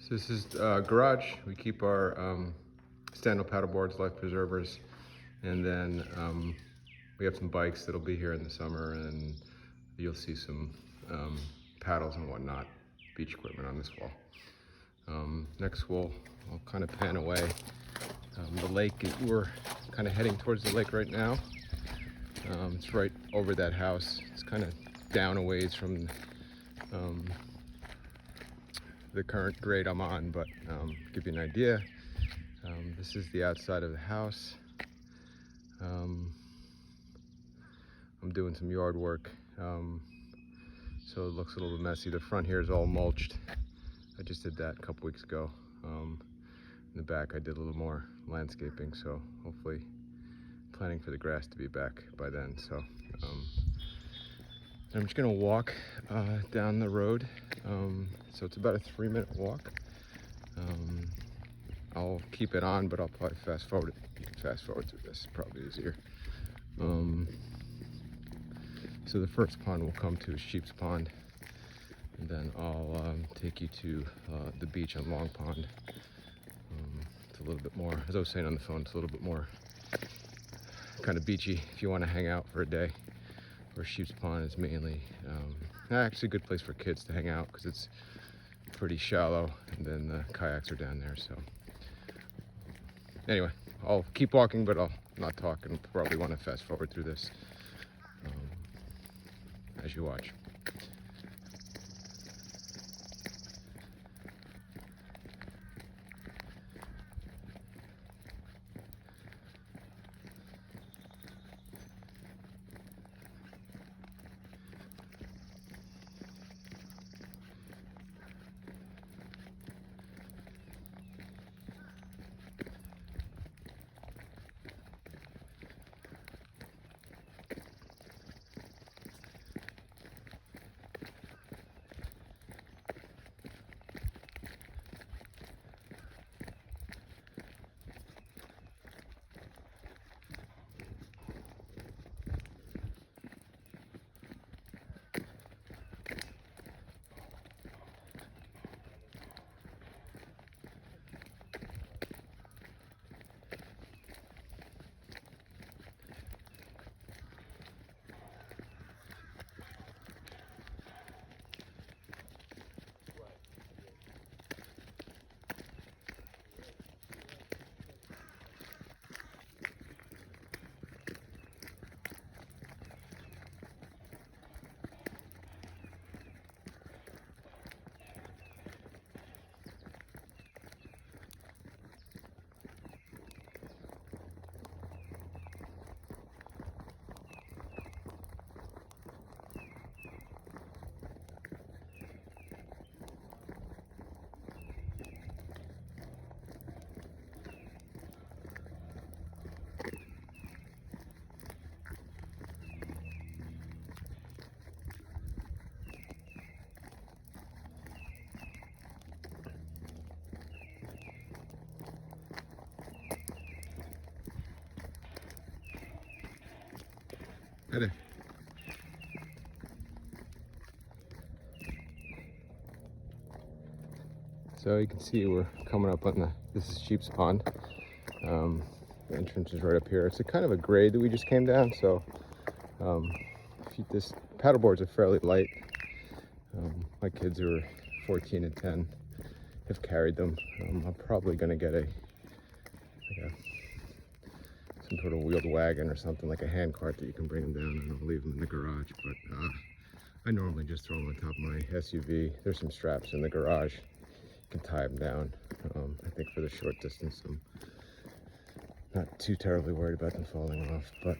So this is garage. We keep our stand-up paddle boards, life preservers, and then we have some bikes that'll be here in the summer, and you'll see some paddles and whatnot, beach equipment on this wall. Next I'll kind of pan away. The lake, we're kind of heading towards the lake right now. It's right over that house. It's kind of down a ways from the current grade I'm on, but give you an idea. This is the outside of the house. I'm doing some yard work, so it looks a little bit messy. The front here is all mulched. I just did that a couple weeks ago. In the back I did a little more landscaping, so hopefully planning for the grass to be back by then. So I'm just gonna walk down the road. So it's about a 3-minute walk. I'll keep it on, but I'll probably fast forward through this, probably easier. So the first pond we'll come to is Sheep's Pond, and then I'll take you to the beach on Long Pond. It's a little bit more, as I was saying on the phone, it's a little bit more kind of beachy if you want to hang out for a day. Where Sheep's Pond is mainly actually a good place for kids to hang out because it's pretty shallow, and then the kayaks are down there. So anyway, I'll keep walking, but I'll not talk, and probably want to fast forward through this as you watch. Hi there. So you can see we're coming up on this is Sheep's Pond. The entrance is right up here. It's a kind of a grade that we just came down, so this paddle boards are fairly light. My kids who are 14 and 10 have carried them. I'm probably gonna get some sort of wheeled wagon or something, like a hand cart that you can bring them down, and I'll leave them in the garage. But I normally just throw them on top of my SUV. There's some straps in the garage. You can tie them down. I think for the short distance, I'm not too terribly worried about them falling off, but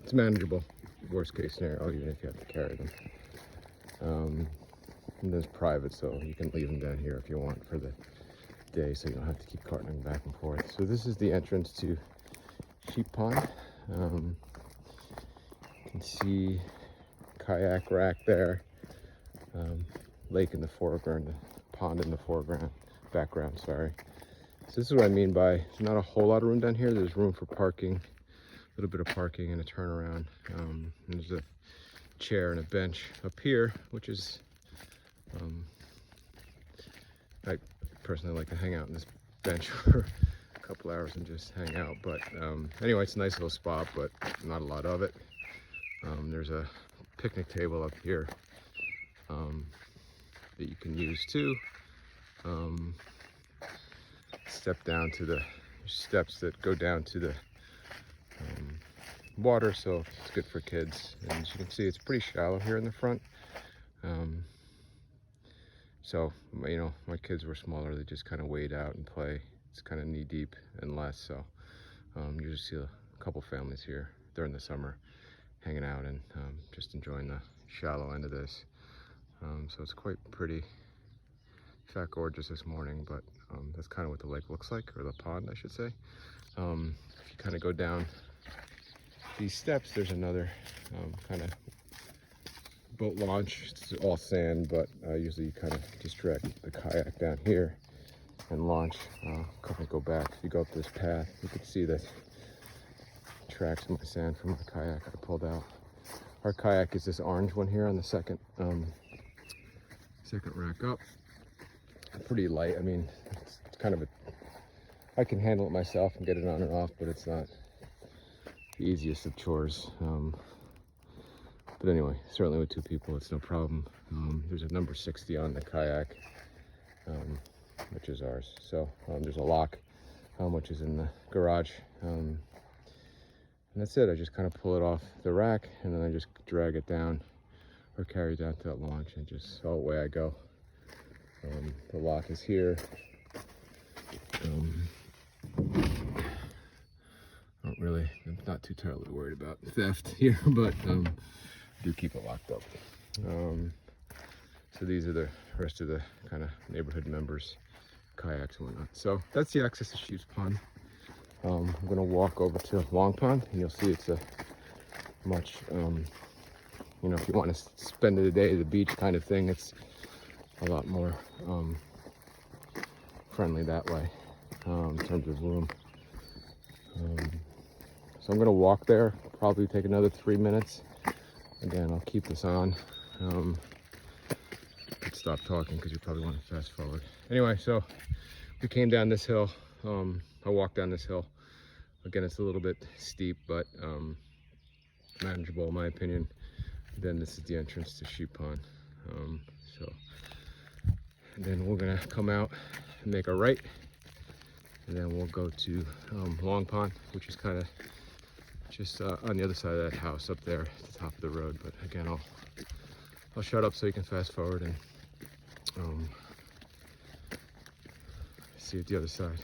it's manageable. Worst case scenario, even if you have to carry them. And there's private, so you can leave them down here if you want for the day, so you don't have to keep carting them back and forth. So this is the entrance to Sheep Pond. You can see kayak rack there, lake in the foreground, the pond in the background, sorry. So this is what I mean by there's not a whole lot of room down here. There's room for parking, a little bit of parking and a turnaround. And there's a chair and a bench up here, which is I personally like to hang out on this bench for a couple hours and just hang out. But anyway, it's a nice little spot, but not a lot of it. There's a picnic table up here that you can use too. Step down to the steps that go down to the water, so it's good for kids. And as you can see, it's pretty shallow here in the front. So, you know, my kids were smaller, they just kind of wade out and play. It's kind of knee deep and less, so you just see a couple families here during the summer hanging out and just enjoying the shallow end of this. So it's quite pretty. In fact, gorgeous this morning, but that's kind of what the lake looks like, or the pond, I should say. If you kind of go down these steps, there's another kind of boat launch. It's all sand, but usually you kind of just drag the kayak down here and launch. Couple go back. If you go up this path, you can see the tracks of my sand from the kayak I pulled out. Our kayak is this orange one here on the second rack up. Pretty light. I mean, it's kind of I can handle it myself and get it on and off, but it's not the easiest of chores. But anyway, certainly with two people, it's no problem. There's a number 60 on the kayak, which is ours. So there's a lock, which is in the garage. And that's it. I just kind of pull it off the rack, and then I just drag it down or carry it down to that launch, and just away I go. The lock is here. I'm not too terribly worried about theft here, but do keep it locked up. So these are the rest of the kind of neighborhood members, kayaks and whatnot. So that's the access to Sheep's Pond. I'm gonna walk over to Long Pond, and you'll see it's a much, you know, if you want to spend the day at the beach kind of thing, it's a lot more friendly that way in terms of room. So I'm gonna walk there, probably take another 3 minutes. Again, I'll keep this on. Stop talking because you probably want to fast forward. Anyway, so we came down this hill. I walked down this hill. Again, it's a little bit steep, but manageable in my opinion. Then this is the entrance to Sheep Pond. And then we're gonna come out and make a right, and then we'll go to Long Pond, which is kind of just on the other side of that house up there at the top of the road. But again, I'll shut up so you can fast forward and see at the other side.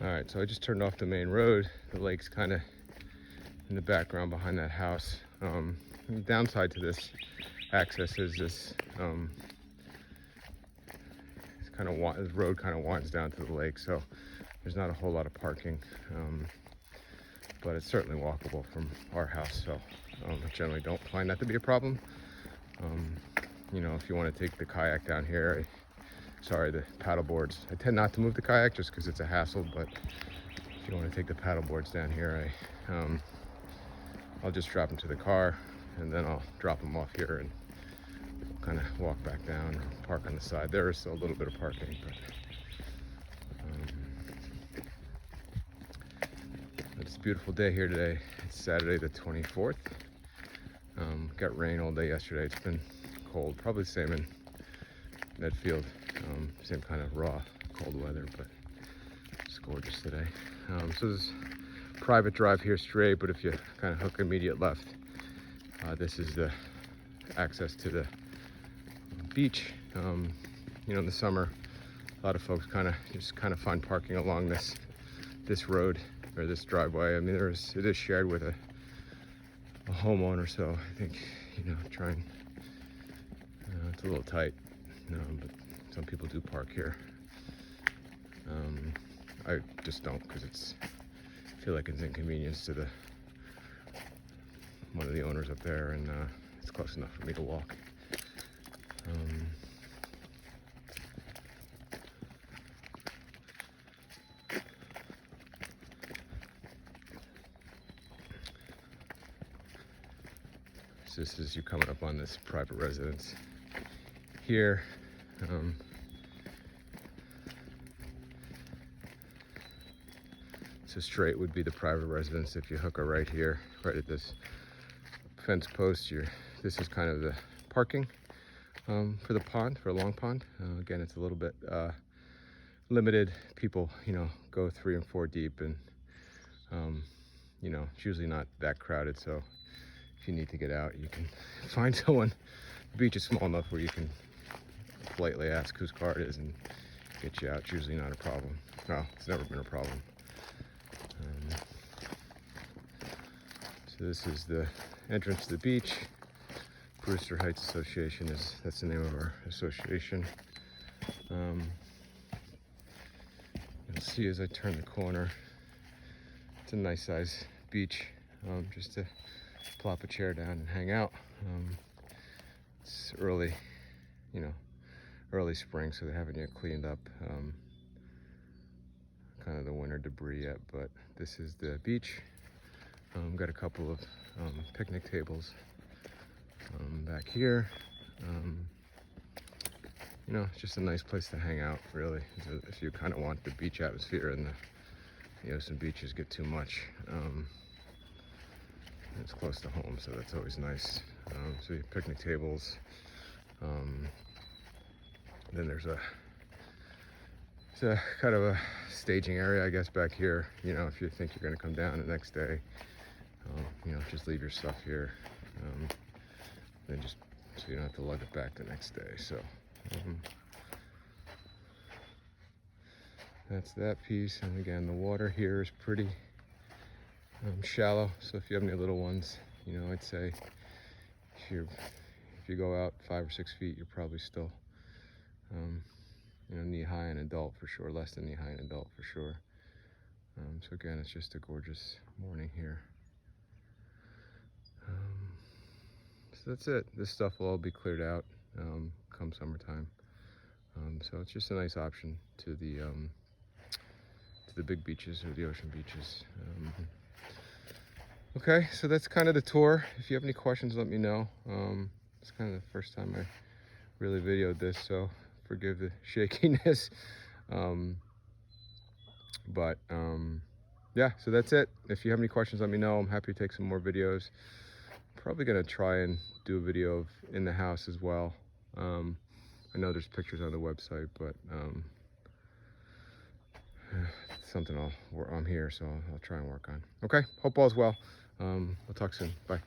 All right, so I just turned off the main road. The lake's kind of in the background behind that house. The downside to this access is this the road kind of winds down to the lake, so there's not a whole lot of parking, but it's certainly walkable from our house, so I generally don't find that to be a problem. You know, if you want to take the kayak down here, the paddle boards. I tend not to move the kayak just because it's a hassle, but if you want to take the paddle boards down here, I'll just drop them to the car, and then I'll drop them off here and kind of walk back down and park on the side. There is still a little bit of parking, but it's a beautiful day here today. It's Saturday the 24th. Got rain all day yesterday. It's been cold, probably the same in Medfield. Same kind of raw, cold weather, but it's gorgeous today. So there's a private drive here straight, but if you kind of hook immediate left, this is the access to the beach. You know, in the summer, a lot of folks just find parking along this road or this driveway. I mean, it is shared with a homeowner, so I think, you know, it's a little tight, but some people do park here. I just don't, because I feel like it's inconvenience to one of the owners up there, and it's close enough for me to walk. So this is you coming up on this private residence here. So straight would be the private residence. If you hook her right here, right at this fence post, this is kind of the parking for the pond, for a long pond. Again, it's a little bit limited. People, you know, go 3 and 4 deep, and you know, it's usually not that crowded. So if you need to get out, you can find someone. The beach is small enough where you can politely ask whose car it is and get you out. It's usually not a problem. No, it's never been a problem. So this is the entrance to the beach. Brewster Heights Association that's the name of our association. You'll see as I turn the corner, it's a nice size beach, just to plop a chair down and hang out. It's early, you know, early spring, so they haven't yet cleaned up kind of the winter debris yet, but this is the beach. Got a couple of picnic tables back here. You know, it's just a nice place to hang out, really, if you kind of want the beach atmosphere, and the ocean beaches get too much. It's close to home, so that's always nice. So you have picnic tables. Then there's it's a kind of a staging area, I guess, back here. You know, if you think you're going to come down the next day, you know, just leave your stuff here, then just so you don't have to lug it back the next day. So that's that piece. And again, the water here is pretty shallow. So if you have any little ones, you know, I'd say if you go out 5 or 6 feet, you're probably still you know, knee-high an adult for sure, less than knee-high an adult for sure. So again, it's just a gorgeous morning here. So that's it. This stuff will all be cleared out come summertime. So it's just a nice option to the big beaches or the ocean beaches. Okay, so that's kind of the tour. If you have any questions, let me know. It's kind of the first time I really videoed this, so forgive the shakiness. Yeah, so that's it. If you have any questions, let me know. I'm happy to take some more videos. Probably gonna try and do a video of in the house as well. I know there's pictures on the website, but it's something I'm here, so I'll try and work on. Okay, hope all's well. We'll talk soon. Bye.